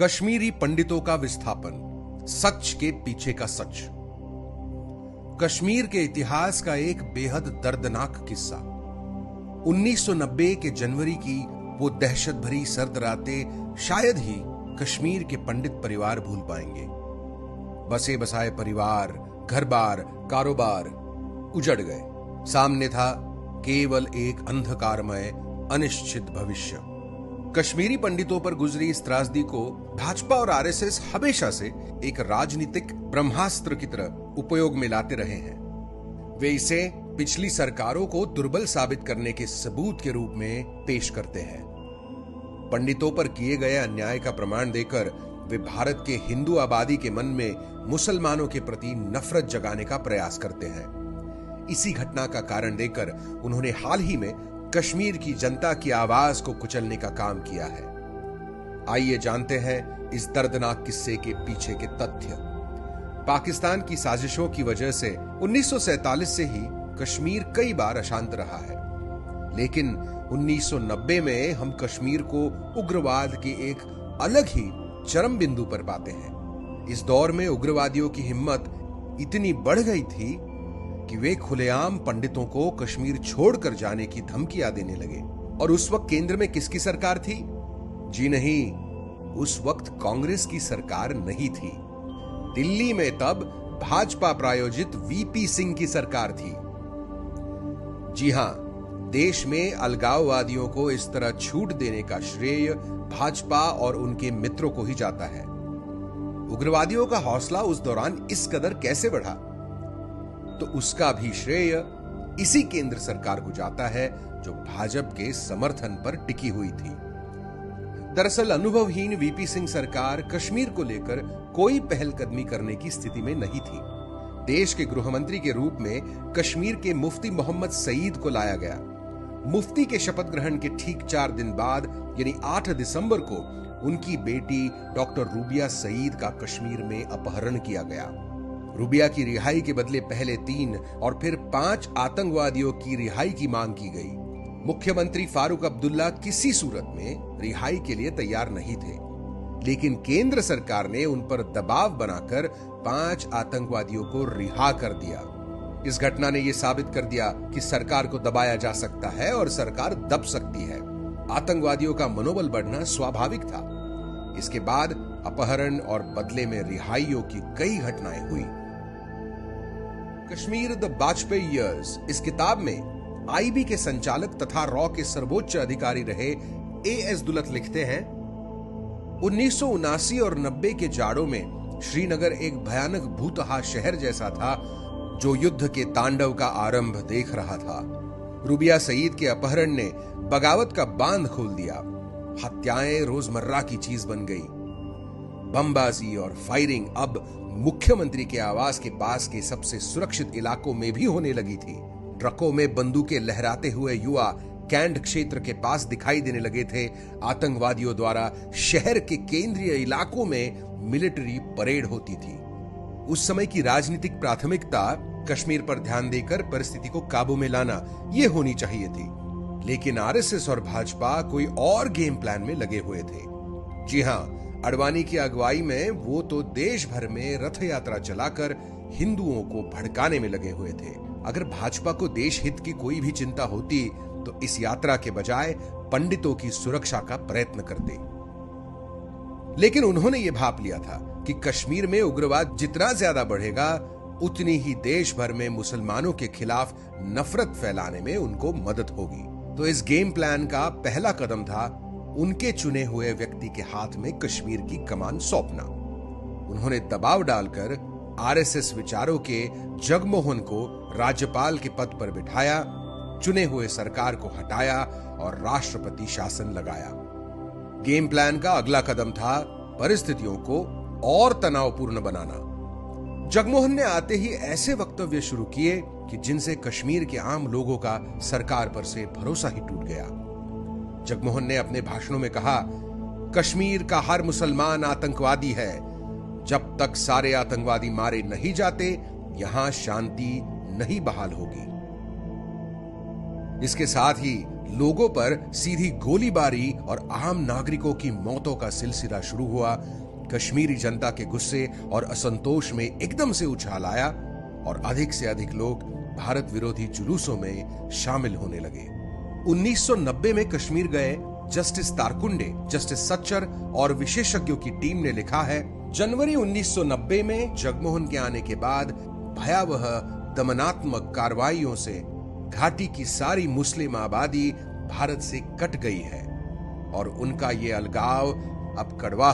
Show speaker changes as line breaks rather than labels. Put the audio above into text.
कश्मीरी पंडितों का विस्थापन, सच के पीछे का सच। कश्मीर के इतिहास का एक बेहद दर्दनाक किस्सा। 1990 के जनवरी की वो दहशत भरी सर्द रातें शायद ही कश्मीर के पंडित परिवार भूल पाएंगे। बसे बसाए परिवार, घर बार, कारोबार उजड़ गए। सामने था केवल एक अंधकारमय अनिश्चित भविष्य। कश्मीरी पंडितों पर गुजरी इस त्रासदी को भाजपा और आरएसएस हमेशा से एक राजनीतिक ब्रह्मास्त्र की तरह उपयोग में लाते रहे हैं। वे इसे पिछली सरकारों को दुर्बल साबित करने के सबूत के रूप में पेश करते हैं। पंडितों पर किए गए अन्याय का प्रमाण देकर वे भारत के हिंदू आबादी के मन में मुसलमानों के प्रति नफरत जगाने का प्रयास करते हैं। इसी घटना का कारण देकर उन्होंने हाल ही में कश्मीर की जनता की आवाज को कुचलने का काम किया है। आइए जानते हैं इस दर्दनाक किस्से के पीछे के तथ्य। पाकिस्तान की साजिशों की वजह से 1947 से ही कश्मीर कई बार अशांत रहा है, लेकिन 1990 में हम कश्मीर को उग्रवाद के एक अलग ही चरम बिंदु पर पाते हैं। इस दौर में उग्रवादियों की हिम्मत इतनी बढ़ गई थी कि वे खुलेआम पंडितों को कश्मीर छोड़कर जाने की धमकियां देने लगे। और उस वक्त केंद्र में किसकी सरकार थी? जी नहीं, उस वक्त कांग्रेस की सरकार नहीं थी। दिल्ली में तब भाजपा प्रायोजित वीपी सिंह की सरकार थी। जी हां, देश में अलगाववादियों को इस तरह छूट देने का श्रेय भाजपा और उनके मित्रों को ही जाता है। उग्रवादियों का हौसला उस दौरान इस कदर कैसे बढ़ा, तो उसका भी श्रेय इसी केंद्र सरकार को जाता है जो भाजपा के समर्थन पर टिकी हुई थी। दरअसल अनुभवहीन वीपी सिंह सरकार कश्मीर को लेकर कोई पहलकदमी करने की स्थिति में नहीं थी। देश के गृह मंत्री के रूप में कश्मीर के मुफ्ती मोहम्मद सईद को लाया गया। मुफ्ती के शपथ ग्रहण के ठीक 4 दिन बाद यानी 8 दिसंबर को उनकी बेटी डॉक्टर रूबिया सईद का कश्मीर में अपहरण किया गया। रूबिया की रिहाई के बदले पहले 3 और फिर 5 आतंकवादियों की रिहाई की मांग की गई। मुख्यमंत्री फारूक अब्दुल्ला किसी सूरत में रिहाई के लिए तैयार नहीं थे, लेकिन केंद्र सरकार ने उन पर दबाव बनाकर 5 आतंकवादियों को रिहा कर दिया। इस घटना ने यह साबित कर दिया कि सरकार को दबाया जा सकता है और सरकार दब सकती है। आतंकवादियों का मनोबल बढ़ना स्वाभाविक था। इसके बाद अपहरण और बदले में रिहाइयों की कई घटनाएं हुई। कश्मीर द वाजपेयी ईयर्स इस किताब में आईबी के संचालक तथा रॉ के सर्वोच्च अधिकारी रहे एएस दुलत लिखते हैं, 1979 और 90 के जाड़ों में श्रीनगर एक भयानक भूतहा शहर जैसा था जो युद्ध के तांडव का आरंभ देख रहा था। रूबिया सईद के अपहरण ने बगावत का बांध खोल दिया। हत्याएं रोजमर्रा की चीज बन गई। बमबाजी और फायरिंग अब मुख्यमंत्री के आवास के पास के सबसे सुरक्षित इलाकों में भी होने लगी थी। ट्रकों में बंदूकें लहराते हुए युवा कैंट क्षेत्र के पास दिखाई देने लगे थे। आतंकवादियों द्वारा शहर के केंद्रीय इलाकों में मिलिट्री परेड होती थी। उस समय की राजनीतिक प्राथमिकता कश्मीर पर ध्यान देकर परिस्थिति को काबू में लाना यह होनी चाहिए थी, लेकिन आरएसएस और भाजपा कोई और गेम प्लान में लगे हुए थे। जी हां, अडवाणी की अगुवाई में वो तो देश भर में रथ यात्रा चलाकर हिंदुओं को भड़काने में लगे हुए थे। अगर भाजपा को देश हित की कोई भी चिंता होती तो इस यात्रा के बजाय पंडितों की सुरक्षा का प्रयत्न करते। लेकिन उन्होंने ये भाप लिया था कि कश्मीर में उग्रवाद जितना ज्यादा बढ़ेगा उतनी ही देश भर में मुसलमानों के खिलाफ नफरत फैलाने में उनको मदद होगी। तो इस गेम प्लान का पहला कदम था उनके चुने हुए व्यक्ति के हाथ में कश्मीर की कमान सौंपना। उन्होंने दबाव डालकर आरएसएस विचारों के जगमोहन को राज्यपाल के पद पर बिठाया, चुने हुए सरकार को हटाया और राष्ट्रपति शासन लगाया। गेम प्लान का अगला कदम था परिस्थितियों को और तनावपूर्ण बनाना। जगमोहन ने आते ही ऐसे वक्तव्य शुरू किए कि जिनसे कश्मीर के आम लोगों का सरकार पर से भरोसा ही टूट गया। जगमोहन ने अपने भाषणों में कहा, कश्मीर का हर मुसलमान आतंकवादी है। जब तक सारे आतंकवादी मारे नहीं जाते यहां शांति नहीं बहाल होगी। इसके साथ ही लोगों पर सीधी गोलीबारी और आम नागरिकों की मौतों का सिलसिला शुरू हुआ। कश्मीरी जनता के गुस्से और असंतोष में एकदम से उछाल आया और अधिक से अधिक लोग भारत विरोधी जुलूसों में शामिल होने लगे। 1990 में कश्मीर गए जस्टिस तारकुंडे, जस्टिस सच्चर और विशेषज्ञों की टीम ने लिखा है, जनवरी 1990 में जगमोहन के आने के बाद भयावह दमनात्मक कार्रवाइयों से घाटी की सारी मुस्लिम आबादी भारत से कट गई है और उनका ये अलगाव अब कड़वा